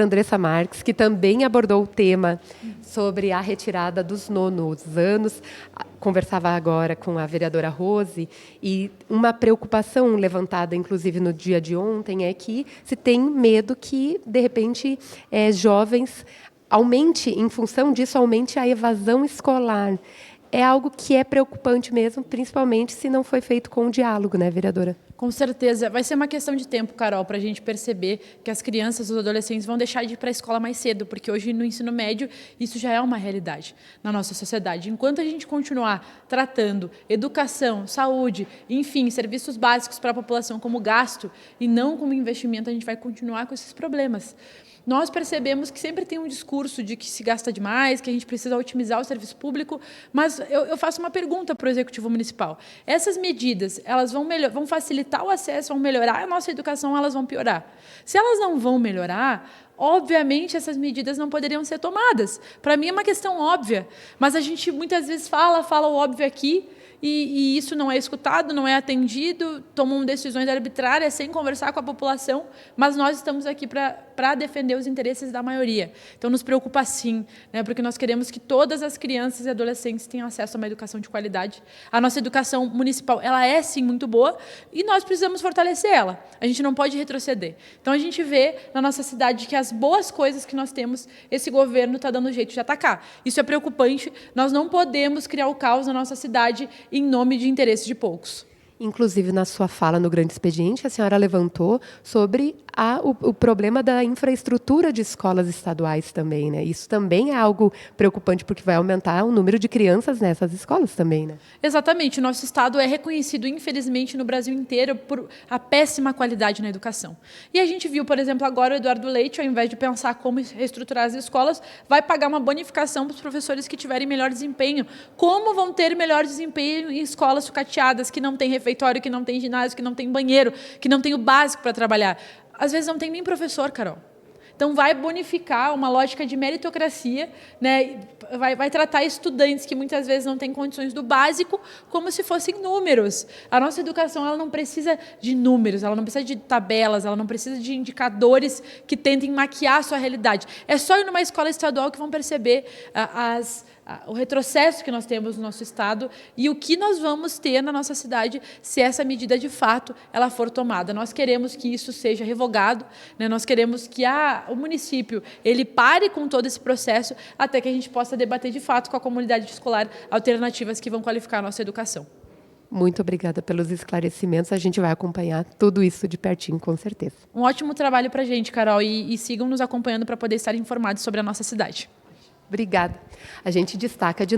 Andressa Marques, que também abordou o tema sobre a retirada dos nonos anos. Conversava agora com a vereadora Rose, e uma preocupação levantada, inclusive, no dia de ontem, é que se tem medo que, de repente, jovens em função disso, aumente a evasão escolar. É algo que é preocupante mesmo, principalmente se não foi feito com o diálogo, né, vereadora? Com certeza. Vai ser uma questão de tempo, Carol, para a gente perceber que as crianças, os adolescentes vão deixar de ir para a escola mais cedo, porque hoje no ensino médio isso já é uma realidade na nossa sociedade. Enquanto a gente continuar tratando educação, saúde, enfim, serviços básicos para a população como gasto e não como investimento, a gente vai continuar com esses problemas. Nós percebemos que sempre tem um discurso de que se gasta demais, que a gente precisa otimizar o serviço público, mas eu faço uma pergunta para o Executivo Municipal. Essas medidas, elas vão facilitar o acesso, vão melhorar a nossa educação, elas vão piorar? Se elas não vão melhorar, obviamente essas medidas não poderiam ser tomadas. Para mim é uma questão óbvia, mas a gente muitas vezes fala o óbvio aqui, e isso não é escutado, não é atendido, tomam decisões arbitrárias sem conversar com a população, mas nós estamos aqui para defender os interesses da maioria. Então, nos preocupa sim, né, porque nós queremos que todas as crianças e adolescentes tenham acesso a uma educação de qualidade. A nossa educação municipal, ela é sim muito boa e nós precisamos fortalecer ela. A gente não pode retroceder. Então, a gente vê na nossa cidade que as boas coisas que nós temos, esse governo está dando jeito de atacar. Isso é preocupante. Nós não podemos criar o caos na nossa cidade em nome de interesses de poucos. Inclusive, na sua fala no Grande Expediente, a senhora levantou sobre o problema da infraestrutura de escolas estaduais também, né? Isso também é algo preocupante, porque vai aumentar o número de crianças nessas escolas também, né? Exatamente. O nosso estado é reconhecido, infelizmente, no Brasil inteiro por a péssima qualidade na educação. E a gente viu, por exemplo, agora o Eduardo Leite, ao invés de pensar como reestruturar as escolas, vai pagar uma bonificação para os professores que tiverem melhor desempenho. Como vão ter melhor desempenho em escolas sucateadas, que não têm refeitório, que não tem ginásio, que não tem banheiro, que não tem o básico para trabalhar? Às vezes não tem nem professor, Carol. Então, vai bonificar uma lógica de meritocracia, né? Vai tratar estudantes que muitas vezes não têm condições do básico como se fossem números. A nossa educação, ela não precisa de números, ela não precisa de tabelas, ela não precisa de indicadores que tentem maquiar a sua realidade. É só ir numa escola estadual que vão perceber o retrocesso que nós temos no nosso estado e o que nós vamos ter na nossa cidade se essa medida, de fato, ela for tomada. Nós queremos que isso seja revogado, né? Nós queremos que o município ele pare com todo esse processo até que a gente possa debater, de fato, com a comunidade escolar alternativas que vão qualificar a nossa educação. Muito obrigada pelos esclarecimentos. A gente vai acompanhar tudo isso de pertinho, com certeza. Um ótimo trabalho para a gente, Carol, e sigam nos acompanhando para poder estar informados sobre a nossa cidade. Obrigada. A gente destaca de